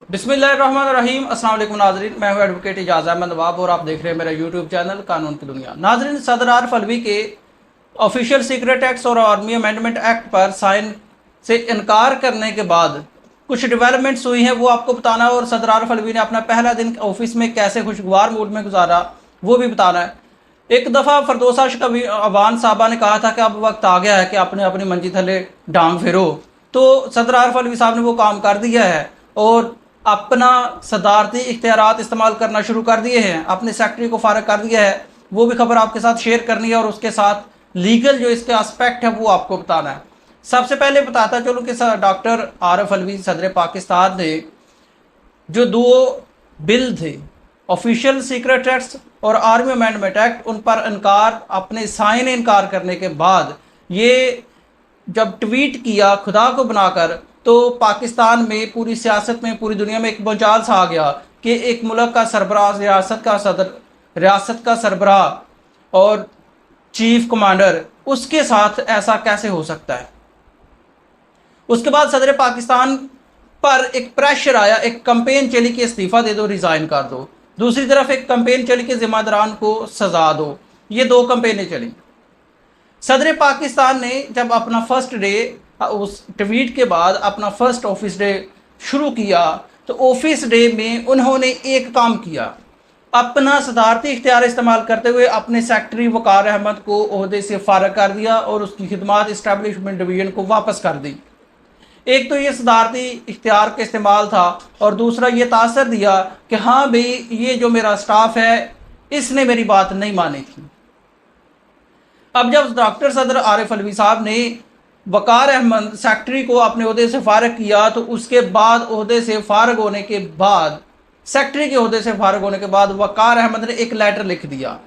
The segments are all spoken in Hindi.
बिस्मिल्लाहिर्रहमानिर्रहीम। अस्सलाम वालेकुम नाज़रीन, मैं हूं एडवोकेट इजाज़ अहमद नवाब और आप देख रहे हैं मेरा यूट्यूब चैनल कानून की दुनिया। नाज़रीन, सदर आरिफ अलवी के ऑफिशियल सीक्रेट एक्ट्स और आर्मी अमेंडमेंट एक्ट पर साइन से इनकार करने के बाद कुछ डेवलपमेंट्स हुई हैं, वो आपको बताना है। और सदर आरिफ अलवी ने अपना पहला दिन ऑफिस में कैसे खुशगवार मूड में गुजारा वो भी बताना है। एक दफ़ा फरदोसा अवान साहबा ने कहा था कि अब वक्त आ गया है कि अपने अपनी मंजी थले डांग फिरो, तो सदर आरिफ अलवी साहब ने वो काम कर दिया है और अपना सदारती इख्तियारात इस्तेमाल करना शुरू कर दिए हैं, अपने सेक्रेटरी को फारग कर दिया है। वो भी खबर आपके साथ शेयर करनी है और उसके साथ लीगल जो इसके एस्पेक्ट है वो आपको बताना है। सबसे पहले बताता चलूँ कि डॉक्टर आरिफ अलवी सदर पाकिस्तान ने जो दो बिल थे, ऑफिशियल सीक्रेट एक्ट और आर्मी अमेंडमेंट एक्ट, उन पर इनकार, अपने साइन इनकार करने के बाद ये जब ट्वीट किया खुदा को बनाकर, तो पाकिस्तान में, पूरी सियासत में, पूरी दुनिया में एक भूचाल सा आ गया कि एक मुल्क का सरबराह, रियासत का सदर, रियासत का सरबराह और चीफ कमांडर, उसके साथ ऐसा कैसे हो सकता है। उसके बाद सदर पाकिस्तान पर एक प्रेशर आया, एक कंपेन चली कि इस्तीफ़ा दे दो, रिज़ाइन कर दो। दूसरी तरफ एक कंपेन चली कि जिम्मेदारान को सजा दो। ये दो कंपेनें चली। सदर पाकिस्तान ने जब अपना फर्स्ट डे, उस ट्वीट के बाद अपना फर्स्ट ऑफिस डे शुरू किया, तो ऑफिस डे में उन्होंने एक काम किया, अपना सदारती इख्तियार इस्तेमाल करते हुए अपने सेक्रेटरी वकार अहमद को ओहदे से फारग कर दिया और उसकी खिदमात इस्टेब्लिशमेंट डिवीजन को वापस कर दी। एक तो ये सदारती इख्तियार का इस्तेमाल था और दूसरा ये तासर दिया कि हाँ भाई, ये जो मेरा स्टाफ है इसने मेरी बात नहीं मानी थी। अब जब डॉक्टर सदर आरिफ अलवी साहब ने वकार अहमद सेक्रेटरी को अपने ओहदे से फारग किया, तो उसके बाद ओहदे से फारग होने के बाद, सेक्रेटरी के ओहदे से फारग होने के बाद, वकार अहमद ने एक लेटर लिख दिया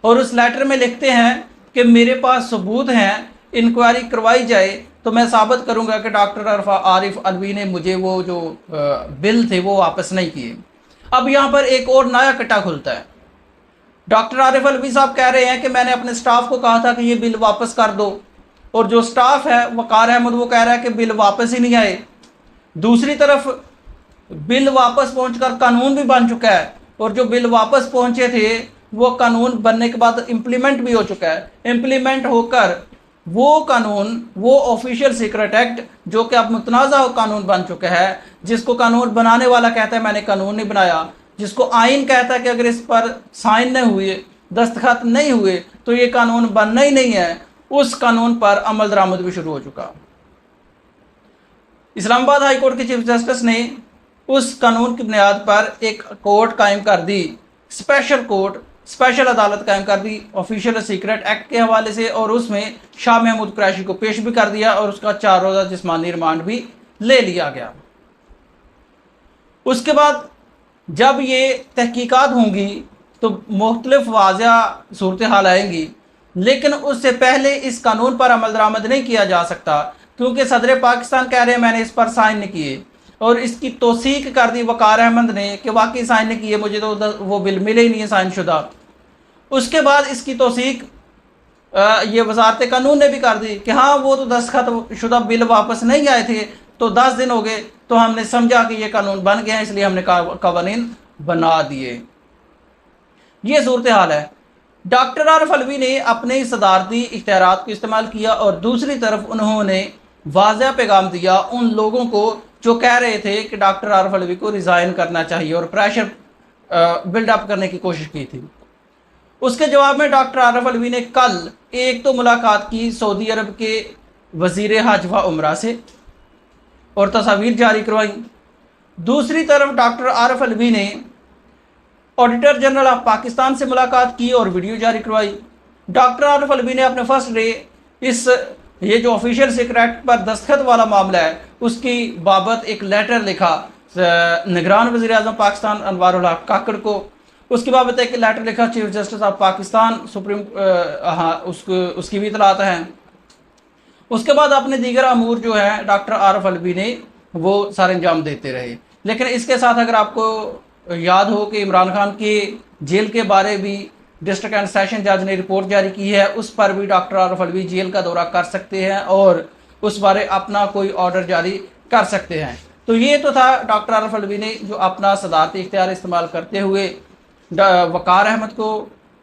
और उस लेटर में लिखते हैं कि मेरे पास सबूत हैं, इंक्वायरी करवाई जाए तो मैं साबित करूंगा कि डॉक्टर आरिफ अलवी ने मुझे वो जो बिल थे वो वापस नहीं किए। अब यहाँ पर एक और नया कट्टा खुलता है। डॉक्टर आरिफ अलवी साहब कह रहे हैं कि मैंने अपने स्टाफ को कहा था कि ये बिल वापस कर दो, और जो स्टाफ है वकार अहमद वो कह रहा है कि बिल वापस ही नहीं आए। दूसरी तरफ बिल वापस पहुंचकर कानून भी बन चुका है और जो बिल वापस पहुंचे थे वो कानून बनने के बाद इम्प्लीमेंट भी हो चुका है। इम्प्लीमेंट होकर वो कानून, वो ऑफिशियल सीक्रेट एक्ट जो कि अब मुतनाज़ा कानून बन चुका है, जिसको कानून बनाने वाला कहता है मैंने कानून नहीं बनाया, जिसको आइन कहता है कि अगर इस पर साइन नहीं हुए, दस्तखत नहीं हुए तो ये कानून बनना ही नहीं है, उस कानून पर अमल दरामद भी शुरू हो चुका। इस्लामाबाद हाई कोर्ट के चीफ जस्टिस ने उस कानून की बुनियाद पर एक कोर्ट कायम कर दी, स्पेशल कोर्ट, स्पेशल अदालत कायम कर दी ऑफिशियल सीक्रेट एक्ट के हवाले से, और उसमें शाह महमूद कुरैशी को पेश भी कर दिया और उसका 4 रोज़ा जिस्मानी रिमांड भी ले लिया गया। उसके बाद जब ये तहकीकात होंगी तो मुख्तलिफ वाज़ह सूरत हाल आएंगी, लेकिन उससे पहले इस कानून पर अमल दरामद नहीं किया जा सकता, क्योंकि सदर पाकिस्तान कह रहे हैं मैंने इस पर साइन नहीं किए, और इसकी तौसीक कर दी वकार अहमद ने कि वाकई साइन नहीं किए, मुझे तो वो बिल मिले ही नहीं है साइन शुदा। उसके बाद इसकी तौसीक ये वजारत कानून ने भी कर दी कि हाँ वो तो दस्तखत शुदा बिल वापस नहीं आए थे, तो 10 दिन हो गए, तो हमने समझा कि ये कानून बन गया है, इसलिए हमने कवानीन बना दिए। ये सूरत हाल है। डॉक्टर आरिफ अलवी ने अपने सदारती इख्तियारात को इस्तेमाल किया और दूसरी तरफ उन्होंने वाज़ह पैगाम दिया उन लोगों को जो कह रहे थे कि डॉक्टर आरिफ अलवी को रिज़ाइन करना चाहिए और प्रेशर बिल्डअप करने की कोशिश की थी। उसके जवाब में डॉक्टर आरिफ अलवी ने कल एक तो मुलाकात की सऊदी अरब के वज़ीर हज व उम्रा से और तस्वीर जारी करवाई। दूसरी तरफ डॉक्टर आरिफ अलवी ने ऑडिटर जनरल ऑफ पाकिस्तान से मुलाकात की और वीडियो जारी करवाई। डॉक्टर आरिफ अलवी ने अपने फर्स्ट डे ये जो ऑफिशियल सीक्रेट पर दस्तखत वाला मामला है उसकी बाबत एक लेटर लिखा निगरान वज़ीर आज़म पाकिस्तान अनवारुल हक काकड़ को। उसकी बाबत एक लेटर लिखा chief justice of Pakistan supreme, उसकी भी इतलात हैं। उसके बाद अपने दीगर अमूर जो है डॉक्टर आरिफ अलवी ने वो सारे अंजाम देते रहे। लेकिन इसके साथ अगर आपको याद हो कि इमरान खान के जेल के बारे भी डिस्ट्रिक्ट एंड सेशन जज ने रिपोर्ट जारी की है, उस पर भी डॉक्टर आरिफ अलवी जेल का दौरा कर सकते हैं और उस बारे अपना कोई ऑर्डर जारी कर सकते हैं। तो ये तो था डॉक्टर आरिफ अलवी ने जो अपना सदारती इख्तियार इस्तेमाल करते हुए वक़ार अहमद को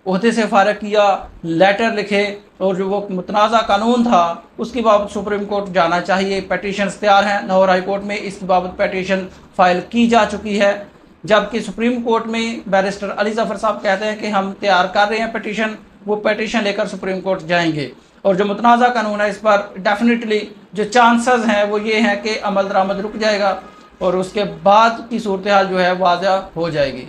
ओहदे से फ़ारग किया, लेटर लिखे और जो वो मुतनाज़ा कानून था उसकी बाबत सुप्रीम कोर्ट जाना चाहिए। पटिशन तैयार हैं, लाहौर हाई कोर्ट में इसकी बाबत पटिशन फ़ाइल की जा चुकी है, जबकि सुप्रीम कोर्ट में बैरिस्टर अली ज़फ़र साहब कहते हैं कि हम तैयार कर रहे हैं पटिशन, वो पटिशन लेकर सुप्रीम कोर्ट जाएंगे। और जो मुतनाज़ा कानून है इस पर डेफिनेटली जो चांसेस हैं वो ये हैं कि अमल दरामद रुक जाएगा और उसके बाद की सूरत हाल जो है वाज़ह हो जाएगी।